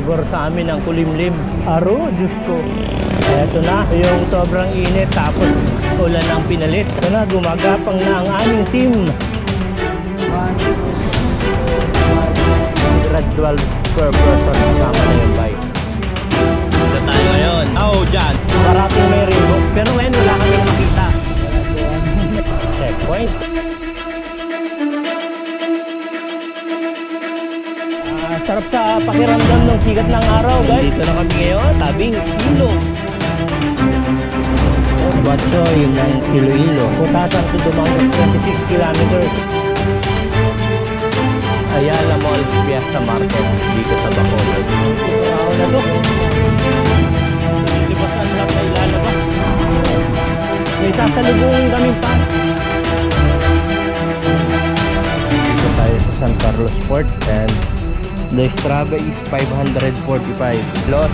pabor sa amin ang kulimlim. Aro, Diyos ko. Eto na, yung sobrang init tapos ulan ang pinalit. Ito na, gumagapang na ang aming team. 112 per person. Tama na yun, bye. Ito tayo ngayon. Oh, dyan. Parating may rainbow. Pero ngayon wala kami makita. Checkpoint. Sarap sa pakiramdam ng sikat ng araw, guys. Dito na kami ngayon, tabing ilog. Batsoy ng Iloilo. Putasan to Dumango, 26 kilometers. Ayala Malls Fiesta Market dito sa Bacolod. Ako na to. Libasan lang na ilalabas. May sasalubungin kami pa. Dito tayo sa San Carlos Port and the Strava is 545 plus.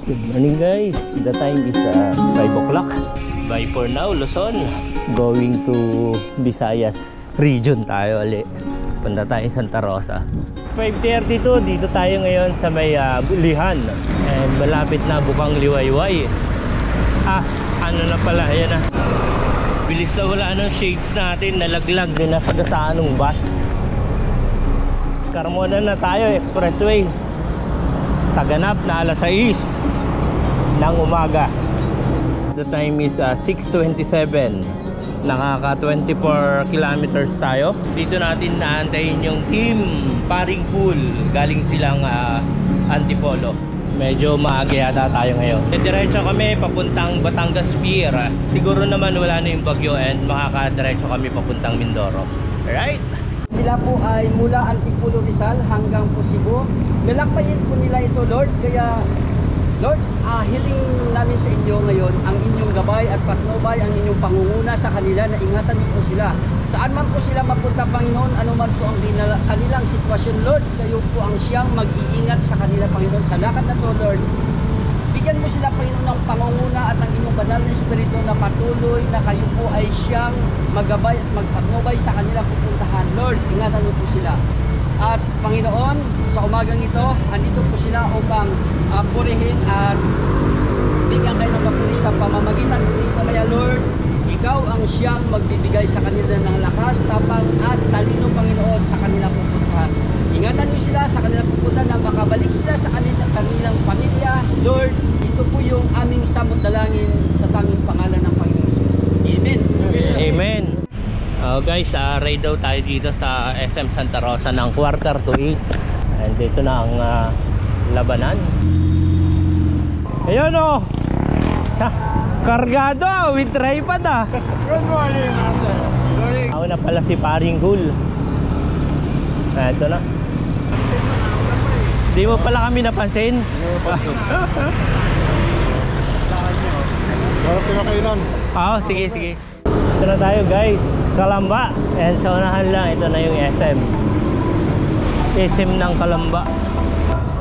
Good morning, guys. The time is 5 o'clock. Bye for now, Luzon. Going to Visayas region tayo ulit. Punta tayo Santa Rosa. 5:32, dito tayo ngayon sa may Bulihan. And malapit na Bukang Liwayway. Ano na pala, ayan na. Bilis na wala ng shades natin. Nalaglag din na sagasaan ng bus. Carmona na tayo, expressway. Sa ganap na alas 6 ng umaga. The time is 6:27. Nakaka 24 kilometers tayo. Dito natin naantayin yung team Paring Pool. Galing silang Antipolo. Medyo maaga yata tayo ngayon. Diretso kami papuntang Batangas Pier. Siguro naman wala na yung bagyo and makakadiretso kami papuntang Mindoro. Alright? Sila po ay mula Antipolo Rizal hanggang Cebu. Nalakbayin po nila ito, Lord. Kaya, Lord, hiling namin sa inyo ngayon ang inyong gabay at patnubay, ang inyong pangunguna sa kanila na ingatan niyo po sila. Saan man po sila mapunta, Panginoon, anuman po ang kanilang sitwasyon, Lord, kayo po ang siyang mag-iingat sa kanila, Panginoon. Sa lakad na to, Lord, bigyan mo sila, Panginoon, ng pangunguna at ang inyong banal na espiritu na patuloy na kayo po ay siyang maggabay at magpatnubay sa kanilang pupuntahan. Lord, ingatan niyo po sila. At Panginoon, sa umagang ito, andito po sila upang purihin at bigyan kayo ng papuri sa pamamagitan dito. Kaya Lord, ikaw ang siyang magbibigay sa kanila ng lakas, tapang at talino, Panginoon, sa kanilang pupuntahan. Ingatan niyo sila sa kanilang pupuntahan na makabalik sila sa kanilang pamilya. Lord, ito po yung aming samot dalangin sa tanging pangalan ng Panginoon Jesus. Amen. Amen. Guys, ride daw tayo dito sa SM Santa Rosa ng 7:45. And dito na ang labanan. Ayun o! Kargado with tripod Good morning, Master. Good morning. Ako na pala si Paring Gul. Ito na. Di mo pala kami napansin. Para pinakainan. Sige, sige. Ito na tayo, guys. Kalamba. And sa unahan lang, ito na yung SM. SM ng Kalamba.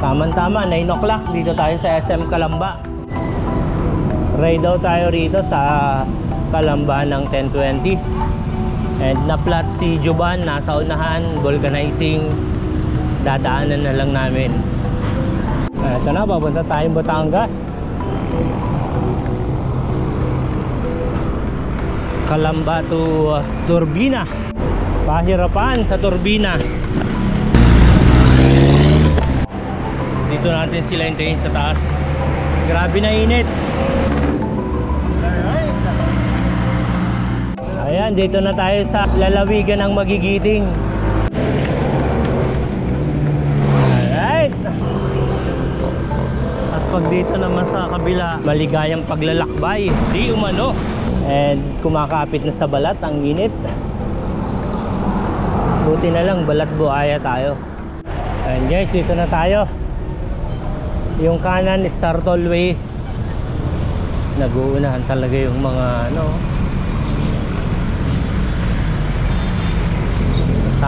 Tama-tama, 9 o'clock. Dito tayo sa SM Kalamba. Ride out tayo rito sa Kalamba ng 10:20. And na-plot si Juban, nasa unahan, vulcanizing. Dadaanan na lang namin. Ito na, papunta tayong Batangas. Kalamba to Turbina. Pahirapan sa Turbina. Dito natin sila hintayin sa taas. Grabe na init. Ayan, dito na tayo sa lalawigan ng Magigiting. Alright. At pag dito naman sa kabila, maligayang paglalakbay. Di umano. And kumakapit na sa balat ang init. Buti na lang balat buhaya tayo. And guys, dito na tayo. Yung kanan is Sartol Way. Nag-uunahan talaga yung mga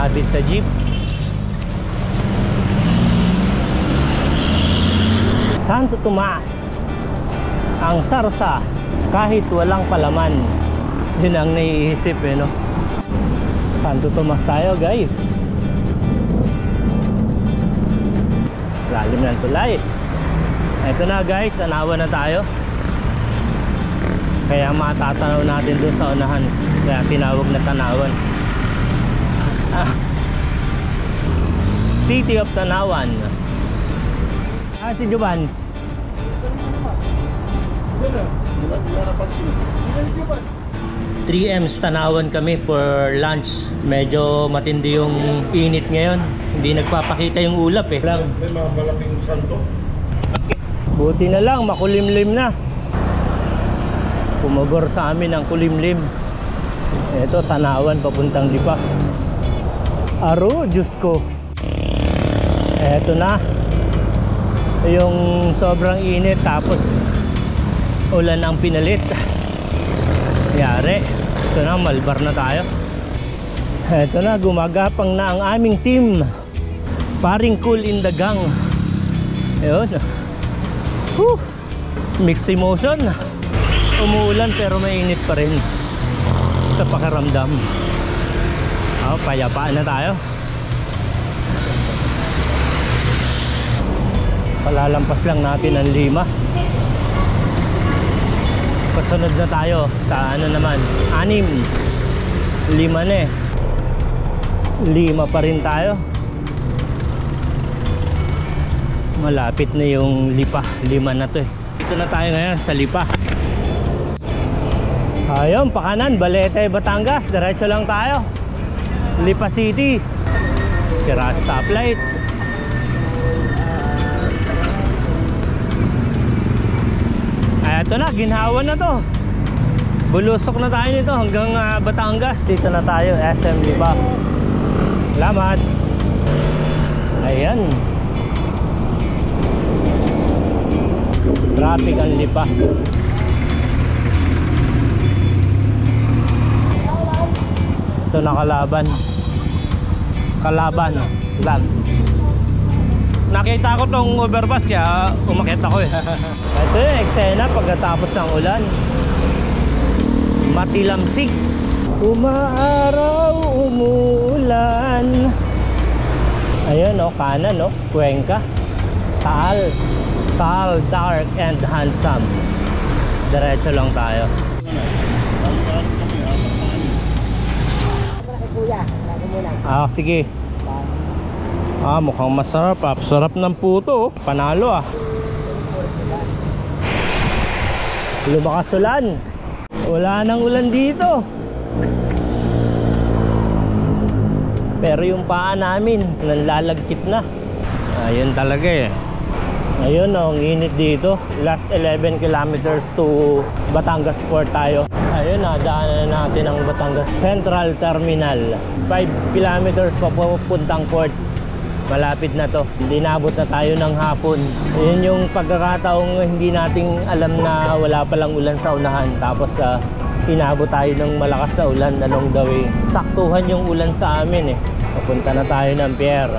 nakasabit sa jeep. Santo Tomas, ang sarsa kahit walang palaman. Yun ang naiisip no. Santo Tomas tayo guys. Lalim ng tulay. Ito na guys, anawan na tayo. Kaya matatanaw natin doon sa unahan. Kaya tinawag na Tanawan. City of Tanawan. Si Juban. 3M's Tanawan kami for lunch. Medyo matindi yung init ngayon. Hindi nagpapakita yung ulap eh. May mga malaking santo. Buti na lang, makulimlim na. Pumagor sa amin ang kulimlim. Ito, Tanawan papuntang Lipa. Aro, Diyos ko. Eto na. Yung sobrang init tapos ulan ang pinalit. Yari. Ito na, malbar na tayo. Eto na, gumagapang na ang aming team. Paring cool in the gang. Ayun. Mixed emotion. Umuulan pero mainit pa rin sa pakiramdam. Payapaan na tayo. Palalampas lang natin ang 5. Pasunod na tayo sa ano naman, 6. 5 na eh. 5 pa rin tayo. Malapit na yung Lipa. 5 na to eh. Dito na tayo ngayon sa Lipa. Ayun, pakanan, Balete, Batangas. Diretso lang tayo. Lipa City. Sira stoplight. Eto na, ginhawa na to. Bulusok na tayo nito hanggang Batangas. Dito na tayo, SM Lipa. Salamat. Ayan. Traffic ang Lipa. Ito nakalaban. Kalaban lang. Nakita ko tong overpass kaya umakyat ako eh. Ito yung eksena pagkatapos ng ulan. Matilamsik. Umaaraw, umuulan. Ayun kanan Cuenca. Taal, dark and handsome. Diretso lang tayo. Sige. Mukhang masarap. Sarap ng puto. Panalo Lumakas ulan. Wala nang ulan dito. Pero yung paa namin nanlalagkit na. Ayun talaga eh. Ayun ang init dito. Last 11 kilometers to Batangas Port tayo. Ayun daanan na natin ang Batangas Central Terminal. 5 kilometers papuntang port. Malapit na to. Hindi nabot na tayo ng hapon. Ayun yung pagkakataong hindi nating alam na wala palang ulan sa unahan. Tapos inabot tayo ng malakas sa ulan along the way. Saktuhan yung ulan sa amin eh. Papunta na tayo ng Pier.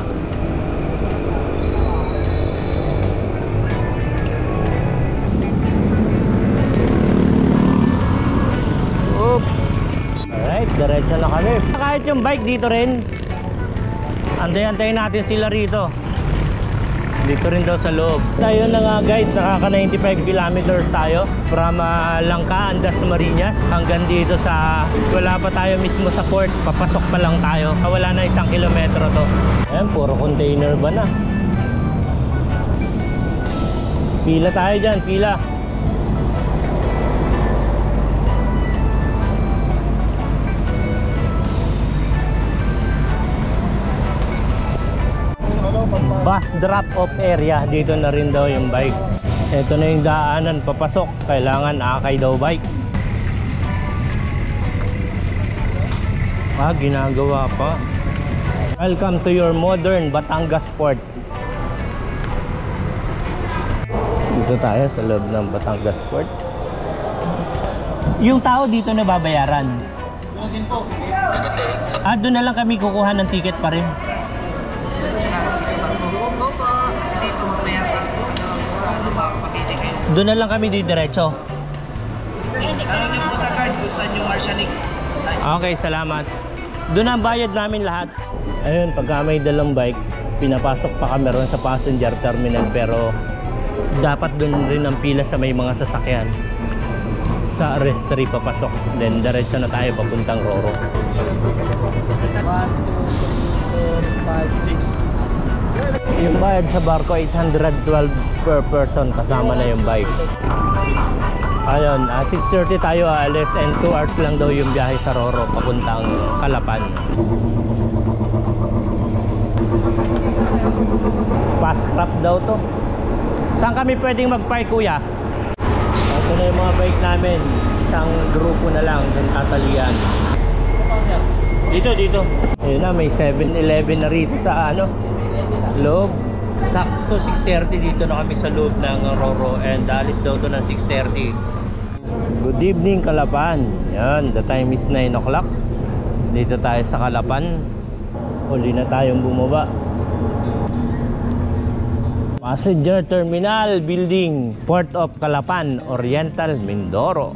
Alright, diretso na kami. Kahit yung bike dito rin, antay-antayin natin sila rito. Dito rin daw sa loob. Tayo na nga guys, nakaka 95 kilometers tayo from Langka, Dasmariñas hanggang dito sa, wala pa tayo mismo sa port. Papasok pa lang tayo. Wala na 1 kilometro to. Ayan, puro container ba na. Pila tayo dyan, pila. Bus drop-off area. Dito na rin daw yung bike. Ito na yung daanan papasok. Kailangan akay daw bike. Ginagawa pa. Welcome to your modern Batangas Port. Dito tayo sa loob ng Batangas Port. Yung tao dito na babayaran. Doon na lang kami kukuha ng ticket pa rin. Doon na lang kami didiretso. Okay, salamat. Doon ang bayad namin lahat. Ayun, pagka may dalang bike, pinapasok pa kami ron sa passenger terminal, pero dapat doon rin ang pila sa may mga sasakyan. Sa rest 3 papasok, then diretso na tayo papuntang Roro. 1, 2, 3, 4, 5, 6. Yung bayad sa barko 812 per person, kasama na yung bike. Ayun, 6:30 tayo alis, and 2 hours lang daw yung biyahe sa Roro papuntang Calapan. Fast crop daw to. Saan kami pwedeng mag-park, kuya? Ito na yung mga bike namin. Isang grupo na lang, dun tatalian. Dito. Ayun na, may 7-Eleven na rito sa loob. Sakto 6:30 dito na kami sa loob ng Roro, and alis daw to ng 6:30. Good evening, Calapan. Yan, the time is 9 o'clock. Dito tayo sa Calapan. Huli na tayong bumaba. Passenger Terminal Building, Port of Calapan, Oriental, Mindoro.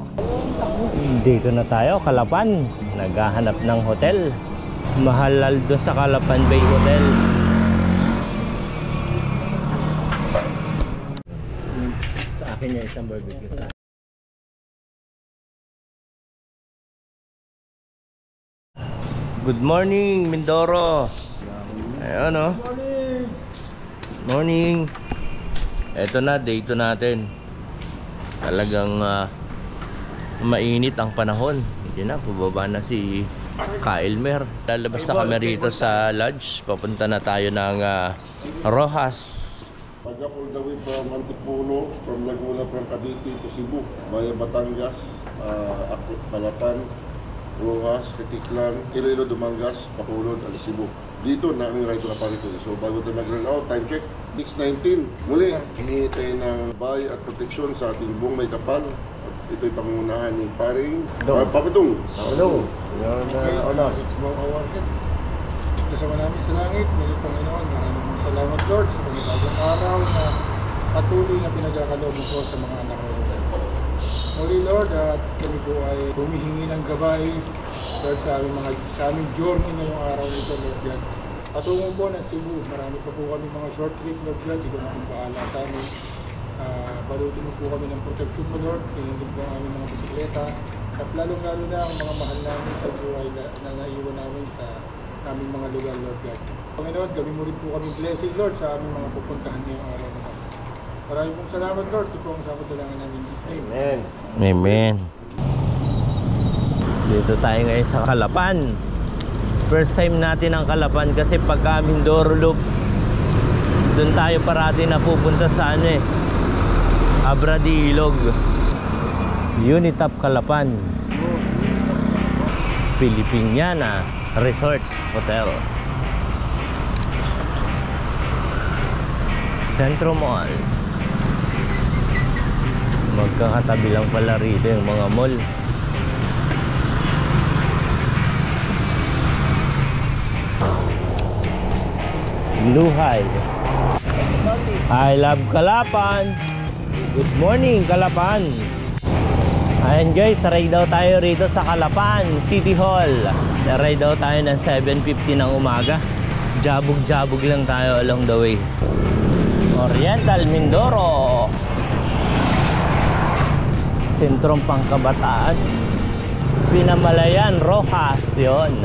Dito na tayo, Calapan. Naghahanap ng hotel. Mahalal doon sa Calapan Bay Hotel. Sa akin yung isang barbecue. Good morning, Mindoro. Ayun, oh. Morning. Eto na, day 2 natin. Talagang mainit ang panahon. Hindi na, pababa na si Kailmer. Lalabas na kami rito sa lodge. Papunta na tayo ng Rojas. Pagka all the way from Antipolo, from Laguna, from Cavite to Cebu, via Batangas, Calapan, Rojas, Caticlan, Iloilo, Dumangas, Bacolod, Cebu. Dito na aming ride na pa rito. So bago tayo mag-run out, time check, 6:19. Muli, hinihintay ng bay at proteksyon sa ating buong may kapal. At ito'y pangunahan ni Paring Papatong. Hello. It's more awarded. Kasama namin sa langit, muli Panginoon, maraming salamat Lord sa panibagong araw na patuloy na pinagkakaloob mo po sa mga anak mo. Muli Lord, at kami po ay humihingi ng gabay Lord sa aming journey ngayong araw nito Lord God. Patungo po ng Cebu, marami pa po kami mga short trip Lord God, ikaw na kong paala sa amin. Balutin mo po kami ng protection mo Lord, tinigin po ang aming mga bisikleta, at lalong-lalo na ang mga mahal namin sa buhay na naiwan namin sa aming mga lugar Lord God. Panginoon, gawin mo rin po kami blessing Lord sa aming mga pupuntahan ngayong araw na ito. Maraming pong salamat Lord, ito po ang sagot dalangin namin in Jesus' name. Amen. Amen. Dito tayo ngayon sa Calapan. First time natin ang Calapan kasi pagka Mindoro Loop, doon tayo parati napupunta sa Abra de Ilog. Unitap Calapan, Filipiniana Resort Hotel, Centro Mall. Magkakatabi lang pala rito yung mga mall. Luhay. I love Calapan. Good morning, Calapan. Ayan guys, ride daw tayo rito sa Calapan City Hall. Ride daw tayo ng 7:50 ng umaga. Jabog-jabog lang tayo along the way. Oriental Mindoro, Sentrong Pangkabataan, Pinamalayan, Rojas, yun.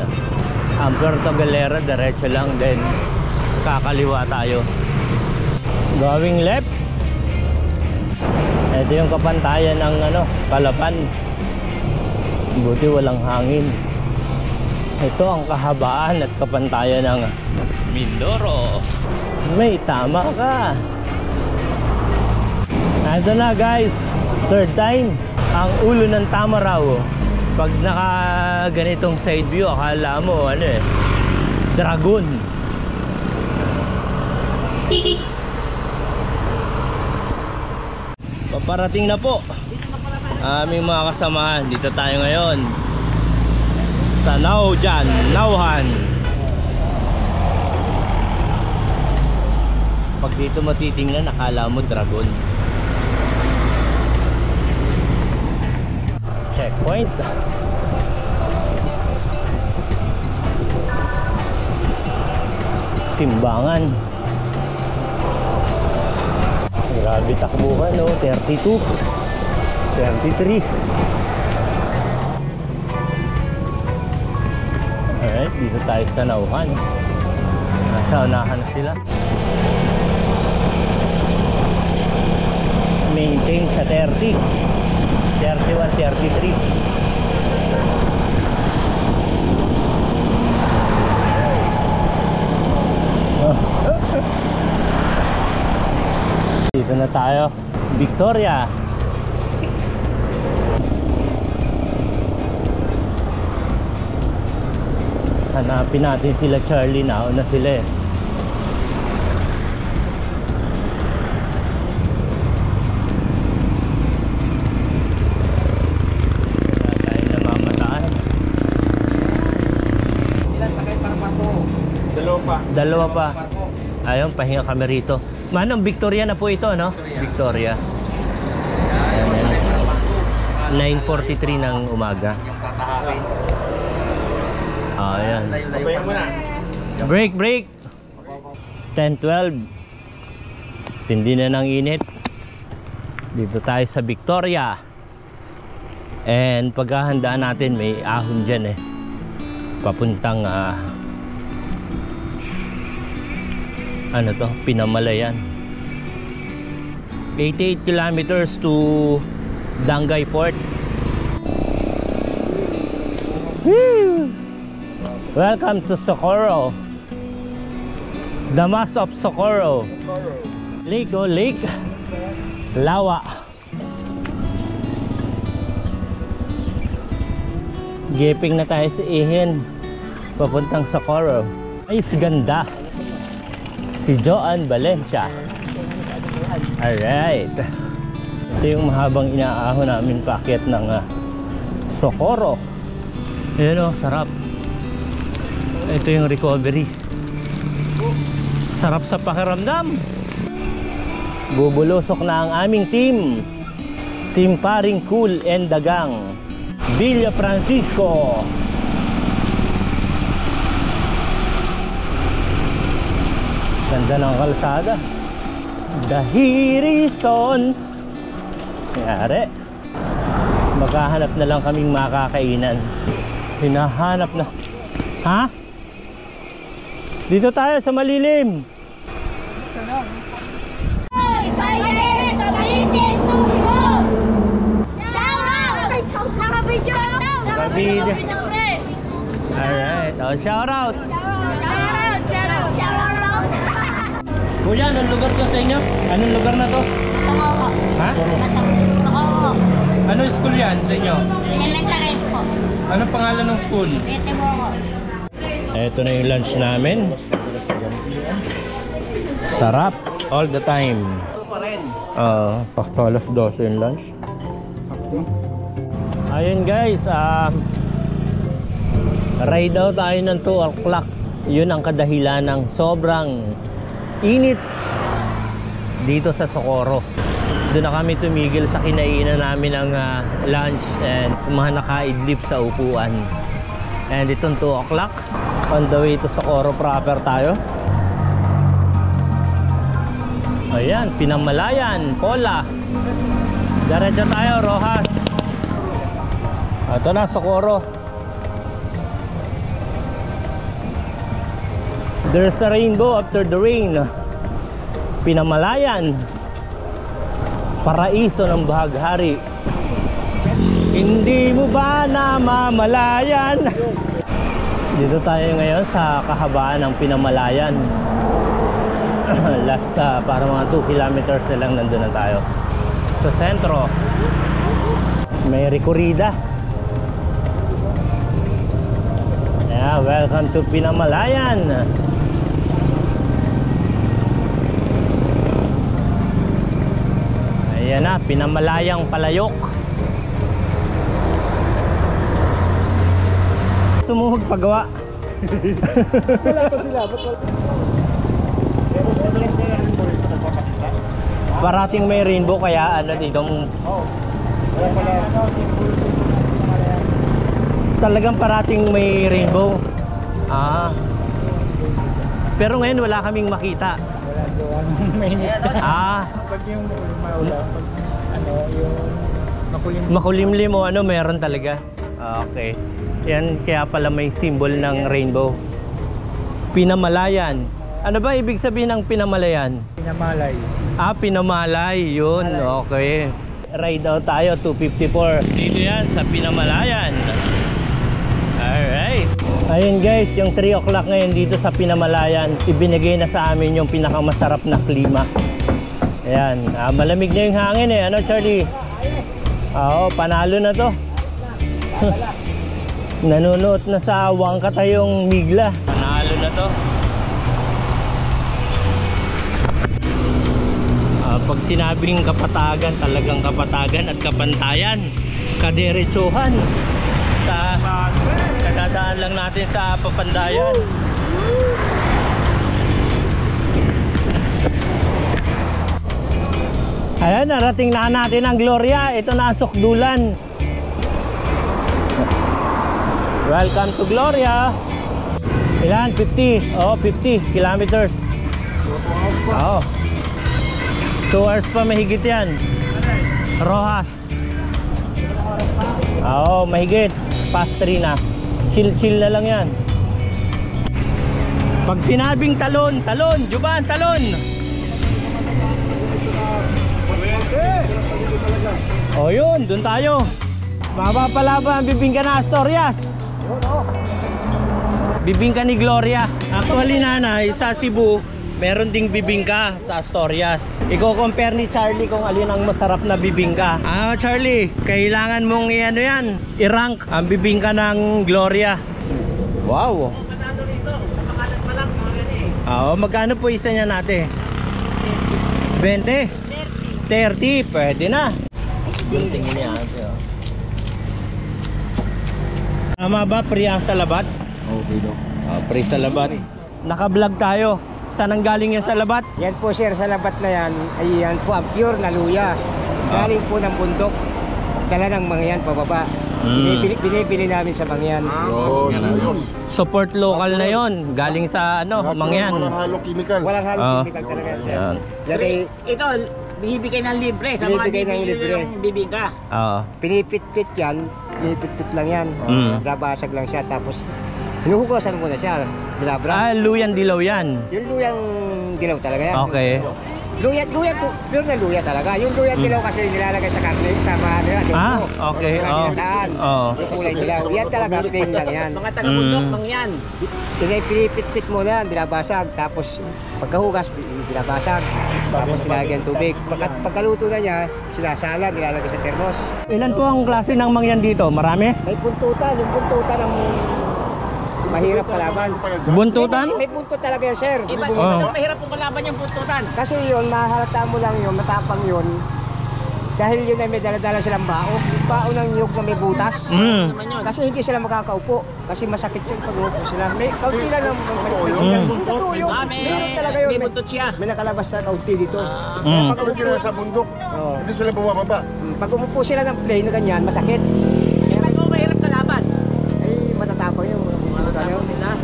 Ang Puerto Galera, diretso lang din. Kakaliwa tayo. Going left. Ito yung kapantayan ng Calapan. Buti walang hangin. Ito ang kahabaan at kapantayan ng Mindoro. May tama ka. Ito na guys, third time. Ang ulo ng tama raw. Pag naka ganitong side view, akala mo dragon. Paparating na po aming mga kasamahan. Dito tayo ngayon. Sa Naujan, Nauhan. Pag dito mo titingnan, nakala mo dragon. Checkpoint. Timbangan. Grabe takbuhan, no? 32, 33. Alright, dito tayo sa Nauhan. Nasa unahan na sila. Maintain sa 30, 31, 33. Dito na tayo, Victoria. Hanapin natin sila Charlie, nauna sila eh. Wala tayo namamataan. Ilan sakay para parko? Dalawa pa. Ayun, pahinga kami rito. Manong Victoria na po ito, no? Victoria. Ilan sakay para parko? 9:43 ng umaga. Yung tatahakin. Ayan. Layo-layo pa na. Break. 10:12. Tindi na ng init. Dito tayo sa Victoria. And paghahandaan natin, may ahon dyan eh. Papuntang ano to? Pinamalayan. 88 kilometers to Dangay Fort. Woo! Welcome to Socorro. Damas of Socorro. Lake, oh, Lake Lawa. Gaping na tayo sa Ihin, papuntang Socorro. Ay, ganda. Si Joan Valencia. Alright. Ito yung mahabang inaahon namin paakyat ng Socorro. Ayan o, sarap. Ito yung recovery. Sarap sa pakiramdam. Bubulusok na ang aming team. Team Paring Cool and Dagang, Villa Francisco. Ganda ng kalsada. Dahirison. Yari. Maghahanap na lang kaming makakainan. Hinahanap na. Ha? Dito tayo sa malilim. Alright. Oh, shout out. Kuya, anong lugar to sa inyo? Anong lugar na to? Ha? Anong school yan sa inyo? Elementary po. Anong pangalan ng school? Ito na yung lunch namin. Sarap all the time. Pakto alas 12 yung lunch. Ayun guys, ride out tayo ng 2 o'clock. Yun ang kadahilan ng sobrang init dito sa Socorro. Doon na kami tumigil sa kinainan namin ng lunch and mga nakaidlip sa upuan. And itong 2 o'clock, on the way to Socorro proper tayo. Ayan, Pinamalayan, Pola. Diretso tayo, Rojas. Ito na, Socorro. There's a rainbow after the rain. Pinamalayan, paraiso ng bahaghari. Hindi mo ba namamalayan? Dito tayo ngayon sa kahabaan ng Pinamalayan. Last para mga 2 kilometers na lang nandun na tayo. Sa sentro may rekorida. Yeah, welcome to Pinamalayan. Ayan na, Pinamalayang Palayok. sumuhog pagawa. Wala pa sila. Parating may rainbow kaya ano dito. Talagang parating may rainbow. Pero ngayon wala kaming makita. Wala doon. Mainit. Pag yung maulan, pag ano, yung makulimlim o ano, meron talaga. Okay. Yan kaya pala may symbol ng rainbow. Pinamalayan. Ano ba ibig sabihin ng pinamalayan? pinamalay. Pinamalay. Yun. Okay. Ride out tayo, 254. Dito yan, sa Pinamalayan. Alright. Ayun guys, yung 3 o'clock ngayon dito sa Pinamalayan, ibinigay na sa amin yung pinakamasarap na klima. Ayan, malamig na yung hangin eh. Ano Charlie? Oo, panalo na to. Nanunuot na sa wangka tayong migla. Panalo na to. Pag sinabing kapatagan, talagang kapatagan at kapantayan, kadiretsuhan. Kadadaan lang natin sa Papandayan. Ayan, narating na natin ang Gloria. Ito na ang Sukdulan. Welcome to Gloria. Ilan? 50? Oo, 50 kilometers. Oo. 2 hours pa mahigit yan. Rojas. Oo, mahigit. Past 3 na. Chill na lang yan. Pag sinabing talon, talon, Juban, talon. O yun, dun tayo. Mapapalaban ang bibingka na Asturias. Bibingka ni Gloria. Actually nanay, sa Cebu meron ding bibingka sa Asturias. Iko-compare ni Charlie kung alin ang masarap na bibingka. Charlie, kailangan mong i-ano yan, i-rank ang bibingka ng Gloria. Wow. Magkano po isa niya natin? 20? 30, pwede na. Yung tingin niya. Tama ba, free ang salabat? Okay daw. Free salabat. Naka-vlog tayo. Saan ang galing yung salabat? Yan po sir, sa labat na yan, ay yan po ang pure na luya. Galing po ng bundok. Dala ng mangyan pababa. Binibili namin sa mangyan. Support local na yon. Galing sa mangyan. Walang halong chemical. Walang halong chemical talaga sir. Yan. Yan ay Ito, binibigay ng libre sa mga Binibigay ng libre. yung bibingka. pinipit-pit yan. Pinipit-pit lang yan. Nabasag lang siya. Tapos hinuhugasan mo na siya. Binabra. Luyan dilaw yan. Yung luyang dilaw talaga yan. Okay. Luya, pure na luya talaga. Yung luya dilaw kasi nilalagay sa karne, sa mga adobo. Okay. Yung kulay dilaw. Yan talaga, plain lang yan. Mga taga-bundok, mangyan. Pinipit-pit mo na yan, binabasag. Tapos pagkahugas, binabasag. Tapos nilagyan tubig. Pagkaluto na niya, sinasala, nilalagay sa termos. Ilan po ang klase ng mangyan dito? Marami? May buntutan, yung buntutan ng mahirap kalaban. Buntutan? May buntot talaga yan, sir. Iba mahirap pong kalaban yung buntutan. Kasi yun, mahalata mo lang yun, matapang yun. Dahil yun ay may dala-dala silang bao. Yung bao ng niyog na may butas. Naman yun. Kasi hindi sila makakaupo. Kasi masakit yun pag umupo sila. May kaunti lang ng totoo yun. Meron talaga yun. May buntot siya. May nakalabas na kaunti dito. Pag umupo sa bundok, hindi sila bumababa. Pag umupo sila ng plane na ganyan, masakit. Kaya mo mahirap kalaban. Ay, matatapang yun. Matatapang nila.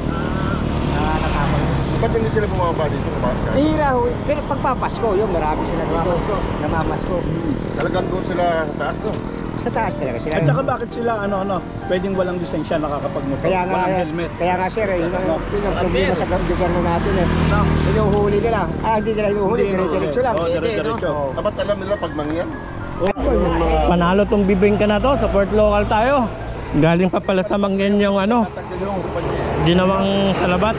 Matatapang yun. Ba't hindi sila bumababa dito? Hira ho. Pero pagpapasko yun, marami sila dito. Namamasko. Talagang doon sila sa taas, no? Sa taas talaga sila. At saka bakit sila pwedeng walang lisensya nakakapagmotor? Kaya nga, walang helmet. Kaya nga sir, yun ang problema sa gobyerno natin eh. Hinuhuli nila. Hindi nila hinuhuli, dire-diretso lang. Dire-diretso. Dapat alam nila pag mangyan. Panalo tong bibingka na to. Support local tayo. Galing pa pala sa mangyan yung ginawang salabat.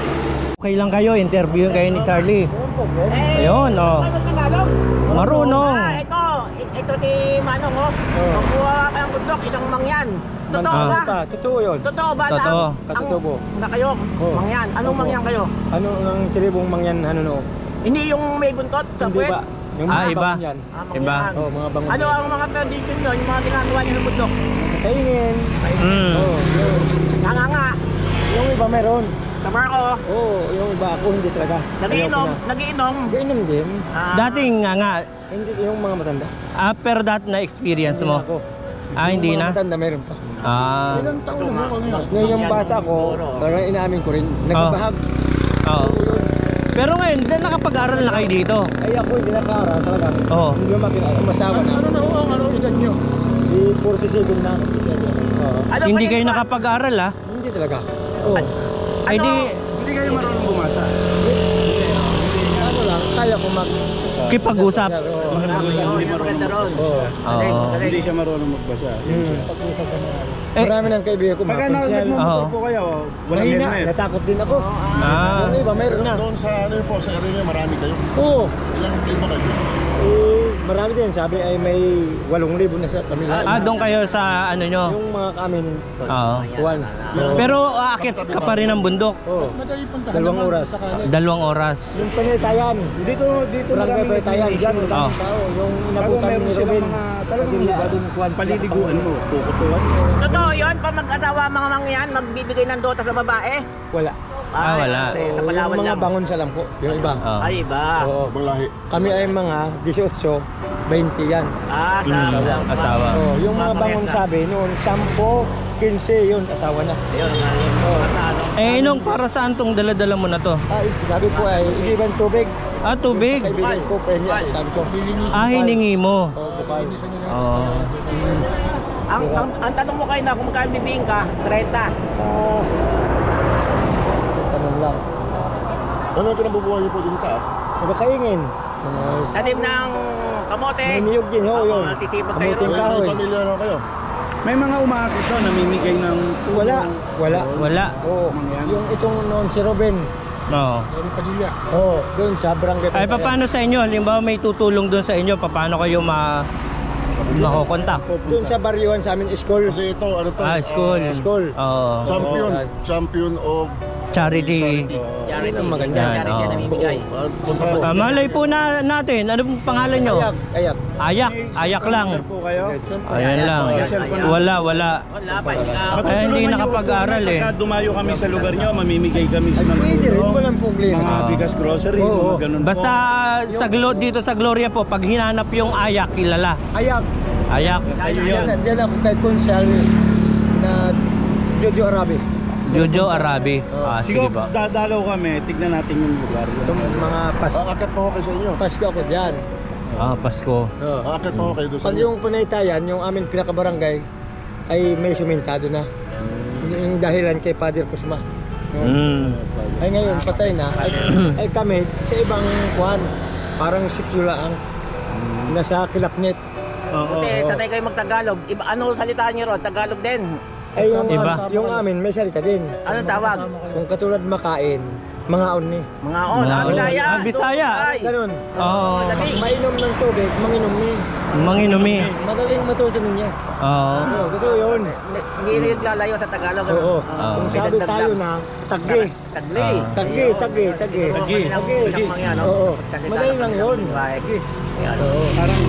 Okay lang kayo, interview kayo ni Charlie. Ayun, marunong. Ito si Manong, Nakuha ka ng bundok, isang mangyan. Totoo ba? Totoo yun. Totoo ba? Totoo. Katutubo. Na kayo, mangyan. Anong mangyan kayo? Ano ang tribong mangyan no? Hindi yung may buntot sa Hindi puwet? ba? Yung Iba. mangyan. Iba. Oh, mga bangon. Ano ang mga tradition nyo? Yung mga ginagawa nyo ng bundok? Kainin. Mm. Oh, yun. Nanganga. Yung iba meron. Sa Marco, Oo, yung iba ako hindi talaga. nagiinom, Ayoko na. nagiinom. Nagiinom din. Dating nga. Hindi yung mga matanda. After that na experience Hindi mo. na ako. Hindi Yung mga na? matanda meron pa. Ah. Ilang taon na mo ngayon? Ngayon yung bata ko, talagang inaamin ko rin. Nagbabahag. Oo. Pero ngayon, nakapag-aral na kayo dito. Ay ako hindi nakaaral talaga. Oo. Hindi lumaki na. Masawa na. Ano na ho ang ano edad nyo? Di 47 na. 47. Oo. Ano Hindi ba kayo yung- nakapag-aral ah. Hindi talaga. Oo. Ay di, Hindi kayo marunong bumasa. Ano lang, kaya ko kipag-usap. Oo. Hindi maganda ron. Oo. Magaling, Oo. magaling. siya marunong magbasa. Eh, Marami ng kaibigan ko. Pagka mga konsyal. Oo. po kayo, walang Mahina, helmet. natakot din ako. Ah. Yung iba, meron na. Doon sa ano yun po, sa area niya, marami kayo. Oo. Ilang ba kayo? Eh, marami din. Sabi ay may 8,000 na sa pamilya. Doon kayo sa ano nyo. Yung mga kamin, Oo. kuwan. Pero aakit ka pa rin ng bundok. Oo. Madali puntahan 2 naman oras. sa kanan. 2 oras. Yung Panaytayan. Dito Barangay Panaytayan. Diyan, Oo. madaming tao. Yung inabutan meron ni silang Ruben. mga talagang Yung lugar, dating kuwan, paliliguan mo, kukutuan mo. So to, yun, pag mag-asawa mga mangyan, magbibigay ng dota sa babae. Wala. Wala. Kasi sa Oo, Palawan yung mga lang. bangon sa lampo. Yung iba. Oo. Ay, iba. Oo. Ibang lahi. Kami ay mga 18, 20 yan. Sa Asawa. Oo, yung mga bangon sabi noon, 10, 15 yun, asawa na. Ayun, Eh, nung para saan tong dala-dala mo na to? Sabi po ay, igiban tubig. Tubig. Kaibigan ko, penya. Sabi ko. Hiningi mo. Oo, bukay. Oo. ang tanong mo kayo na kung magkano bibingin ka, 30. Tanong lang. Ano ang kinabubuhay niyo po dito sa taas? Magkakaingin. Tanim ng kamote. May niyog din, ho, yun. Sisipag kayo Kamuting ron. kahoy. May pamilya na kayo? May mga umaakit siya, namimigay ng Wala. Wala. Wala. Oo. Yung itong noon si Ruben. Oo. padilya. Oo, doon sa barangay. Ay, paano sa inyo? Halimbawa may tutulong doon sa inyo, paano kayo makokontak? Doon sa baryuhan sa amin, school. Kasi ito, ano to? School. School. Oo. Champion of Charity. Charity. Yun ang maganda. Charity Oo. na namimigay. punta po. Malay po natin. Ano pong pangalan nyo? Ayak. Ayak. Ayak lang. Po kayo? Ayan lang. Wala. Wala pa, hindi ka. Kaya hindi nakapag-aral eh. Pagka dumayo kami sa lugar nyo, mamimigay kami sa mga Pwede rin, walang problema. mga bigas grocery, Oo. mga ganun po. Basta dito sa Gloria po, pag hinanap yung ayak, kilala. Ayak. Ayak. Diyan ako kay Consul na Jojo Arabi. Jojo Arabi. Sige Siguro ba. dadalaw kami, tignan natin yung lugar. Itong mga Akit pa ho kayo sa inyo. Pasko ako diyan. Pasko. Oh. Akit pa ho kayo doon sa Pag inyo. yung Panaytayan, yung aming pinakabarangay ay may sumentado na. Yung dahilan kay Father Kusma. Ay ngayon patay na. Ay kami sa ibang kuan, parang sikyulaan. Nasa Kilapnet. Kasi sanay kayo mag-Tagalog. Iba, ano salitaan niyo ron? Tagalog din. Ay Iba. yung amin may salita din. Anong tawag? Kung katulad makain, mga onni. Mga on. Mga on. Bisaya. Bisaya. Ganun. Oo. Mainom ng tubig, manginom ni. Manginumi. Madaling matuto ninyo. Oo. Oo, totoo yun. Hindi rin lalayo sa Tagalog. Oo. Oo. Kung sabi tayo na, taggi. Tagli. Taggi. Oo. Madali lang yun. Taggi. Oo. Parang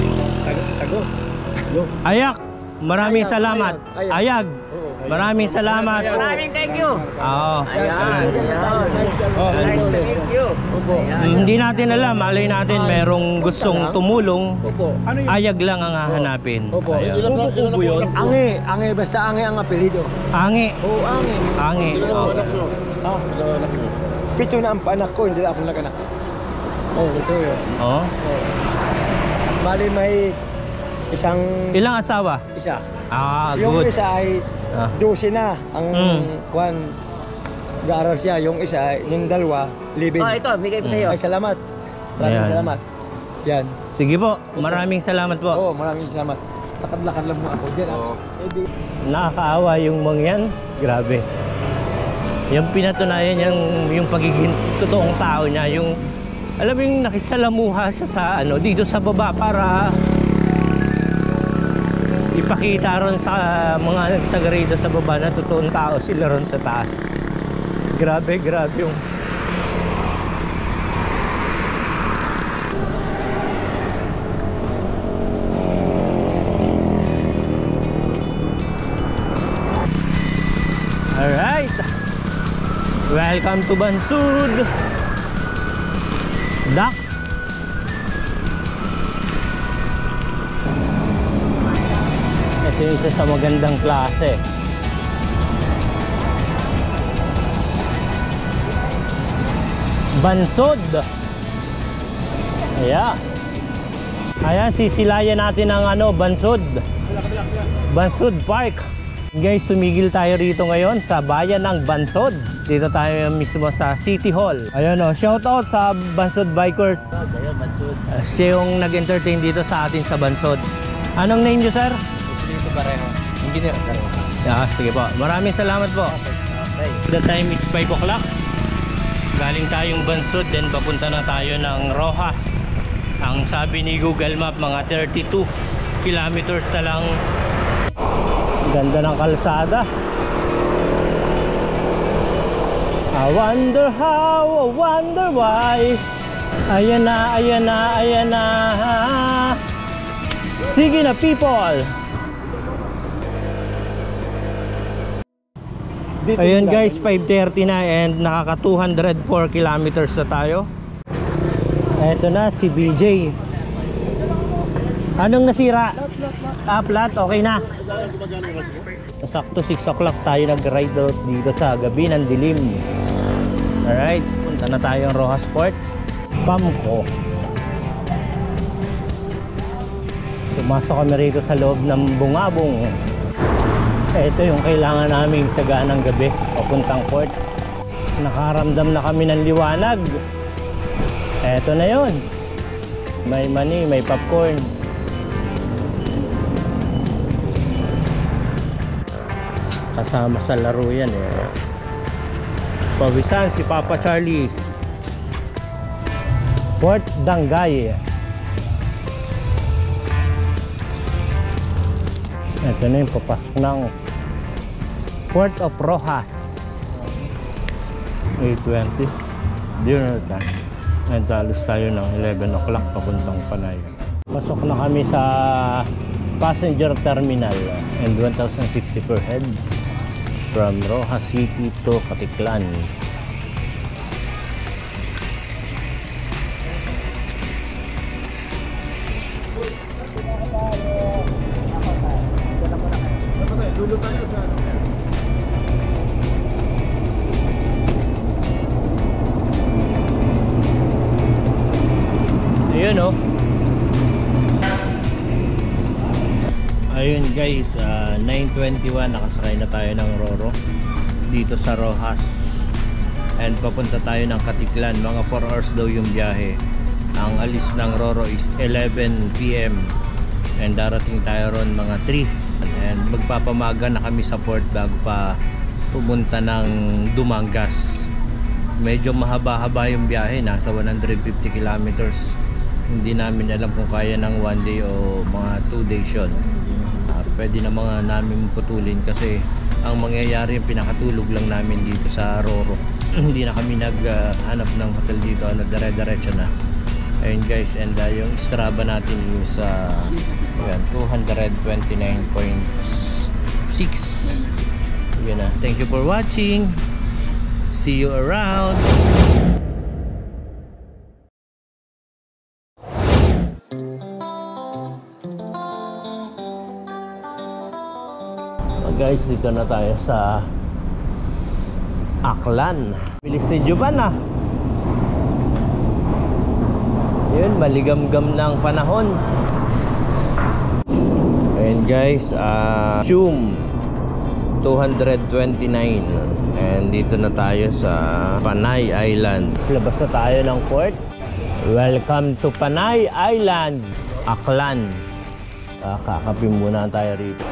tago. Ayak. Maraming salamat. Ayag. Oo. Maraming salamat. Maraming thank you. Oo. Ayan. Thank you. Opo. Hindi natin alam, malay natin merong gustong tumulong. Opo. Ayag lang ang hahanapin. Opo. Kubo yun. Angi basta angi ang apelido. Angi. Oo, angi. Angi. Ilan ang anak nyo? Ah, Ilan ang anak nyo? 7 na ang anak ko, hindi ako naganak. Oo, totoo yun. Oh. Bali may isang Ilang asawa? isa. Good. Yung isa ay 12 na ang kuan gaaral siya. Yung isa, yung dalawa, living. Oh, ito, bigay ko sa iyo. Ay, salamat. Maraming Ayan. salamat. Yan. Sige po, maraming salamat po. Oo, maraming salamat. Lakad-lakad lang mo ako dyan. Nakakaawa yung mga yan. Grabe. Yung pinatunayan yung pagiging totoong tao niya, yung alam mo yung nakisalamuha siya sa dito sa baba para ipakita ron sa mga taga rito sa baba na totoong tao sila ron sa taas. Grabe yung Alright. Welcome to Bansud. Dax. Ito yung isa sa magandang klase. Bansud. Ayan. Ayan, sisilayan natin ang Bansud. Bansud Park. Guys, sumigil tayo rito ngayon sa bayan ng Bansud. Dito tayo mismo sa City Hall. Ayun o, shout out sa Bansud Bikers. Ayun, Bansud. Siya yung nag-entertain dito sa atin sa Bansud. Anong name nyo, sir? Dito pareho. Engineer pareho. Yeah, sige po. Maraming salamat po. Okay. The time is 5 o'clock. Galing tayong Bansud, then papunta na tayo ng Rojas. Ang sabi ni Google Map, mga 32 kilometers na lang. Ganda ng kalsada. I wonder how, I wonder why. Ayan na, ayan na, ayan na. Sige na, people. Ayun guys, 5:30 na and nakaka 204 kilometers na tayo. Eto na si BJ. Anong nasira? Flat, okay na. Sakto 6 o'clock tayo nag-ride out dito sa gabi ng dilim. Alright, punta na tayo ng Rojas Port. Pamco. Pumasok kami rito sa loob ng bungabong. Ito yung kailangan naming tsagaan ng gabi papuntang port. Nakaramdam na kami ng liwanag. Eto na yon. May mani, may popcorn. Kasama sa laro yan eh. Pawisan si Papa Charlie. Port Dangay. Ito na yung papasok ng Port of Rojas. 8:20 dinner time. And alis tayo ng 11 o'clock papuntang Panay. Pasok na kami sa passenger terminal and 1,060 per head from Rojas City to Katiklan. Ayun oh. Ayun guys, 9:21 nakasakay na tayo ng Roro dito sa Rojas and papunta tayo ng Katiklan. Mga 4 hours daw yung biyahe. Ang alis ng Roro is 11 PM and darating tayo ron mga 3 and magpapamaga na kami sa port bago pa pumunta ng Dumangas. Medyo mahaba-haba yung biyahe, nasa 150 kilometers. Hindi namin alam kung kaya ng 1 day o mga 2 days yun. Pwede na mga namin putulin kasi ang mangyayari yung pinakatulog lang namin dito sa Roro. Hindi na kami naghanap ng hotel dito, dire-diretso na. Ayun guys, and yung Strava natin is 229.6. Yun na. Thank you for watching. See you around. Guys, dito na tayo sa Aklan. Bilis si Juban ah. Yun, maligam-gam ng panahon. Ayun guys, Shum 229 and dito na tayo sa Panay Island. Labas na tayo ng port. Welcome to Panay Island, Aklan. Kakapin muna tayo rito.